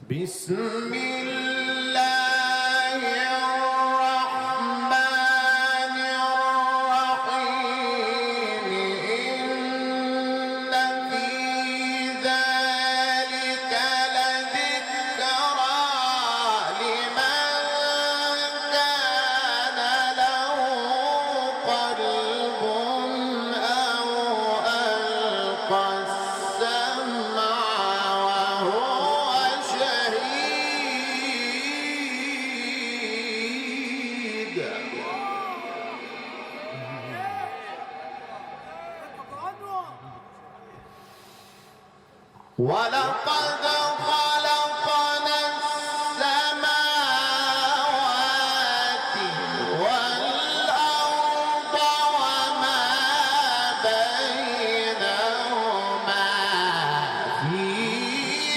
بسم الله الرحمن الرحيم إن في ذلك لذكرى لمن كان له قلب أو ألقى السمع وهو شهيد. ولقد خلقنا السماوات والأرض وما بينهما في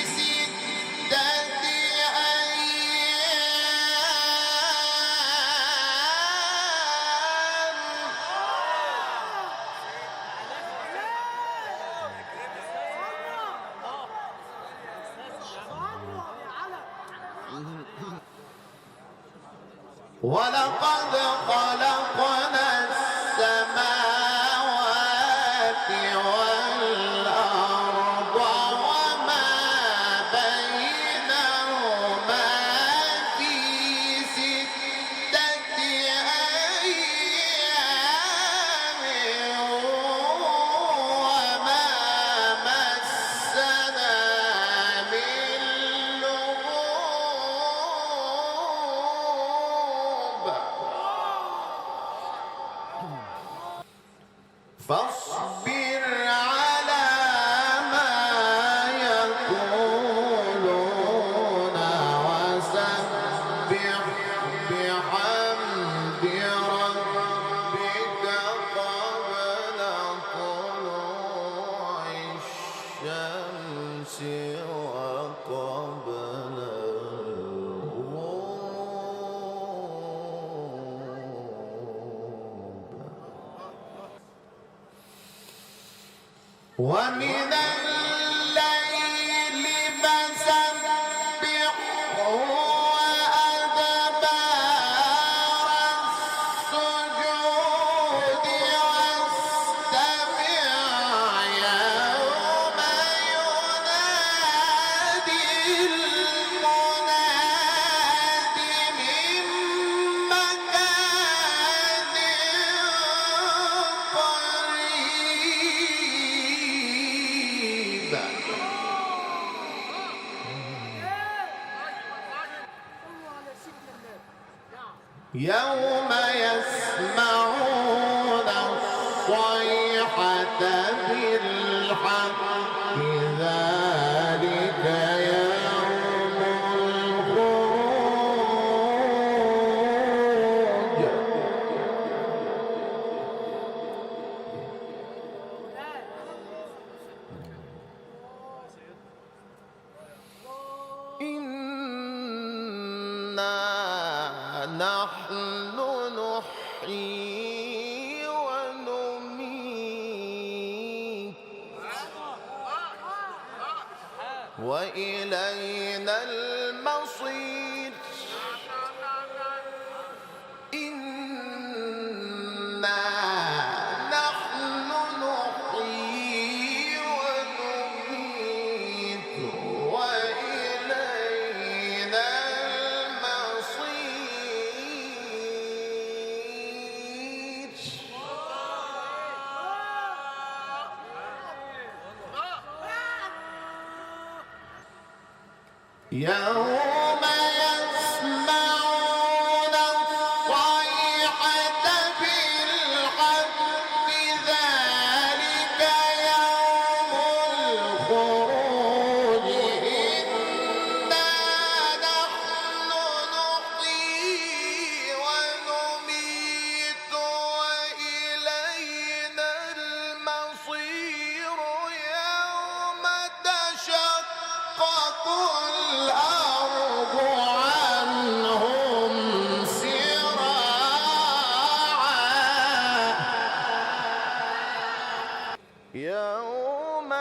6 أيام. ولقد خلقنا السماوات والأرض وما بينهما في 6 أيام وما مسنا من لغوب. فاصبر على ما يقولون وسبح بحمد ربك قبل طلوع الشمس وقبل الغروب ومن الليل فسبحه وأدبار السجود واستمع يوم ينادي المناد من مكان قريب. يوم يسمعون الصيحة بالحق ذلك يوم الخروج. إنا نحن نحيي ونميت وإلينا المصير. إنا نحن نحيي ونميت وإلينا المصير. يوم يسمعون الصيحة بالحق ذلك يوم الخروج. إنا نحن نحيي ونميت وإلينا المصير. يوم تشقق الأرض عنهم سراعا. يوم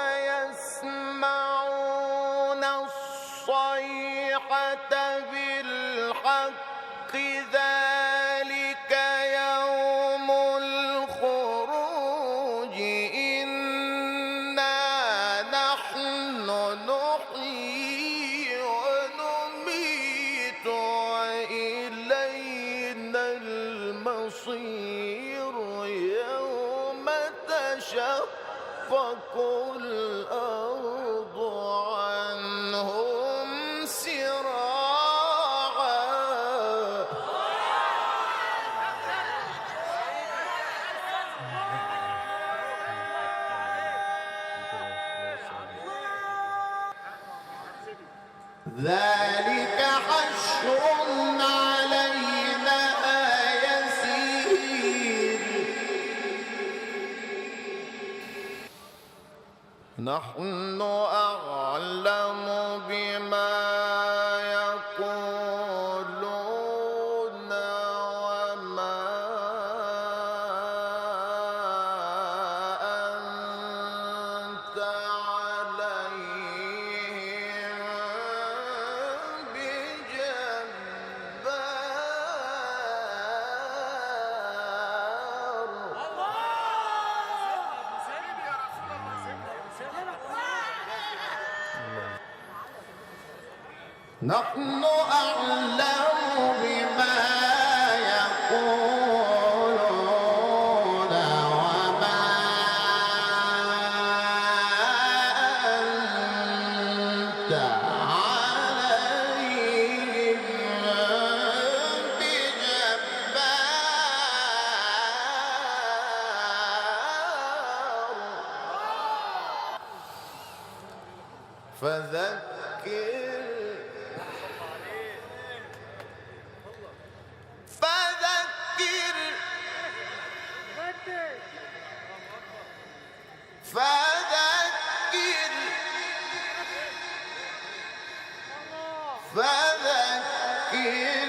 يسمعون الصيحة الصيحة بالحق ذلك يوم الخروج إنا نحن نحيي ونميت وإلينا المصير يوم تشقق الأرض عنهم سراعا ذلك حشر علينا يسير نحن أعلم بما يقولون وما أنت عليهم بجبار نحن أعلم بما يقولون وما أنت عليهم بجبار فذكر فذكر